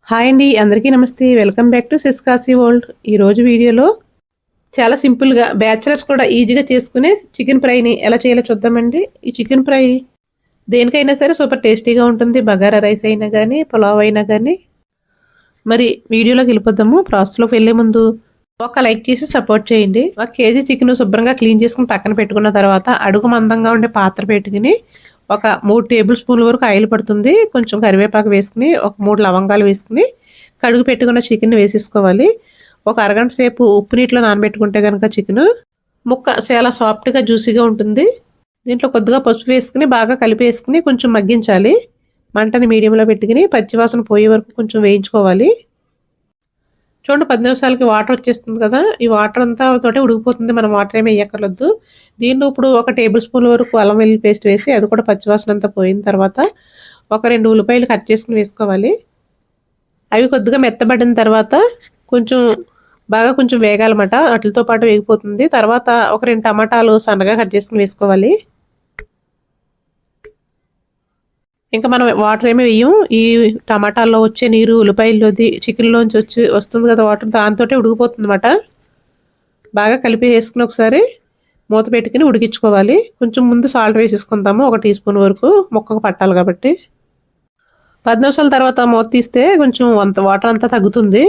Hi అండి, అందరికీ నమస్తే. వెల్కమ్ బ్యాక్ టు సిస్కాసి వరల్డ్. ఈరోజు వీడియోలో చాలా సింపుల్గా బ్యాచిలర్స్ కూడా ఈజీగా చేసుకునే చికెన్ ఫ్రైని ఎలా చేయాలో చూద్దామండి. ఈ చికెన్ ఫ్రై దేనికైనా సరే సూపర్ టేస్టీగా ఉంటుంది. బగారా రైస్ అయినా కానీ, పులావ్ అయినా కానీ. మరి వీడియోలోకి వెళ్ళిపోద్దాము. ప్రాసెస్లోకి వెళ్ళే ముందు ఒక లైక్ చేసి సపోర్ట్ చేయండి. 1 కేజీ చికెన్ శుభ్రంగా క్లీన్ చేసుకుని పక్కన పెట్టుకున్న తర్వాత అడుగు మందంగా ఉండే పాత్ర పెట్టుకుని ఒక 3 టేబుల్ స్పూన్ల వరకు ఆయిల్ పడుతుంది. కొంచెం కరివేపాకు వేసుకుని ఒక 3 లవంగాలు వేసుకుని కడుగు పెట్టుకున్న చికెన్ వేసేసుకోవాలి. ఒక అరగంట సేపు ఉప్పు నీటిలో నానబెట్టుకుంటే కనుక చికెన్ ముక్క చాలా సాఫ్ట్గా జ్యూసీగా ఉంటుంది. దీంట్లో కొద్దిగా పసుపు వేసుకుని బాగా కలిపేసుకుని కొంచెం మగ్గించాలి. మంటని మీడియంలో పెట్టుకుని పచ్చివాసన పోయే వరకు కొంచెం వేయించుకోవాలి. చూడండి, 10 నిమిషాలకి వాటర్ వచ్చేస్తుంది కదా. ఈ వాటర్ అంతా తోటే ఉడికిపోతుంది. మనం వాటర్ ఏమి వేయక్కర్లేదు. దీంట్లో ఇప్పుడు ఒక టేబుల్ స్పూన్ వరకు అల్లం వెల్లుల్లి పేస్ట్ వేసి అది కూడా పచ్చివాసన అంతా పోయిన తర్వాత ఒక 2 ఉల్లిపాయలు కట్ చేసుకుని వేసుకోవాలి. అవి కొద్దిగా మెత్తబడిన తర్వాత కొంచెం వేగాలన్నమాట. వాటితో పాటు వేగిపోతుంది. తర్వాత ఒక 2 టమాటాలు సన్నగా కట్ చేసుకుని వేసుకోవాలి. ఇంకా మనం వాటర్ ఏమి వేయం. ఈ టమాటాల్లో వచ్చే నీరు ఉల్లిపాయల్లోది చికెన్లోంచి వస్తుంది కదా వాటర్, దాంతో ఉడికిపోతుంది అన్నమాట. బాగా కలిపి వేసుకుని ఒకసారి మూత పెట్టుకుని ఉడికించుకోవాలి. కొంచెం ముందు సాల్ట్ వేసేసుకుందాము, 1 టీ స్పూన్ వరకు ముక్కకు పట్టాలి కాబట్టి. 10 నిమిషాల తర్వాత మూత తీస్తే కొంచెం వాటర్ అంతా తగ్గుతుంది.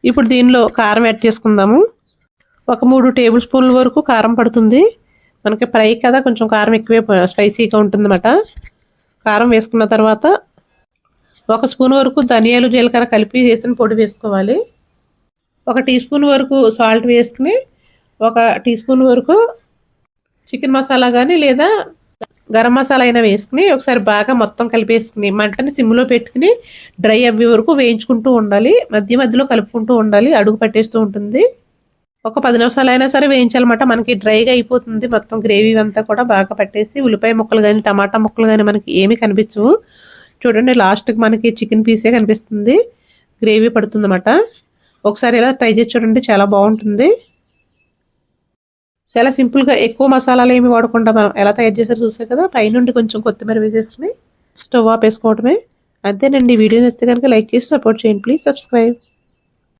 ఇప్పుడు దీనిలో కారం యాడ్ చేసుకుందాము. ఒక 3 టేబుల్ స్పూన్ల వరకు కారం పడుతుంది. మనకి ఫ్రై కదా, కొంచెం కారం ఎక్కువే స్పైసీగా ఉంటుందన్నమాట. కారం వేసుకున్న తర్వాత 1 స్పూన్ వరకు ధనియాలు జీలకర్ర కలిపి వేసిన పొడి వేసుకోవాలి. 1 టీ స్పూన్ వరకు సాల్ట్ వేసుకుని 1 టీ స్పూన్ వరకు చికెన్ మసాలా కానీ లేదా గరం మసాలా అయినా వేసుకుని ఒకసారి బాగా మొత్తం కలిపేసుకుని మంటని సిమ్లో పెట్టుకుని డ్రై అవ్వే వరకు వేయించుకుంటూ ఉండాలి. మధ్య మధ్యలో కలుపుకుంటూ ఉండాలి, అడుగు పట్టేస్తూ ఉంటుంది. ఒక 10 నిమిషాలు అయినా సరే వేయించాలన్నమాట. మనకి డ్రైగా అయిపోతుంది మొత్తం. గ్రేవీ అంతా కూడా బాగా పట్టేసి ఉల్లిపాయ ముక్కలు కానీ టమాటా ముక్కలు కానీ మనకి ఏమీ కనిపించవు. చూడండి, లాస్ట్కి మనకి చికెన్ పీసే కనిపిస్తుంది, గ్రేవీ పడుతుంది అన్నమాట. ఒకసారి ఇలా ట్రై చేసి చూడండి, చాలా బాగుంటుంది. చాలా సింపుల్గా ఎక్కువ మసాలాలు ఏమి వాడకుండా మనం ఎలా తయారు చేసారో చూసారు కదా. పైనుండి కొంచెం కొత్తిమీర వేసేసుకుని స్టవ్ ఆపేసుకోవడమే. అంతేనండి. వీడియో నచ్చితే కనుక లైక్ చేసి సపోర్ట్ చేయండి. Please subscribe.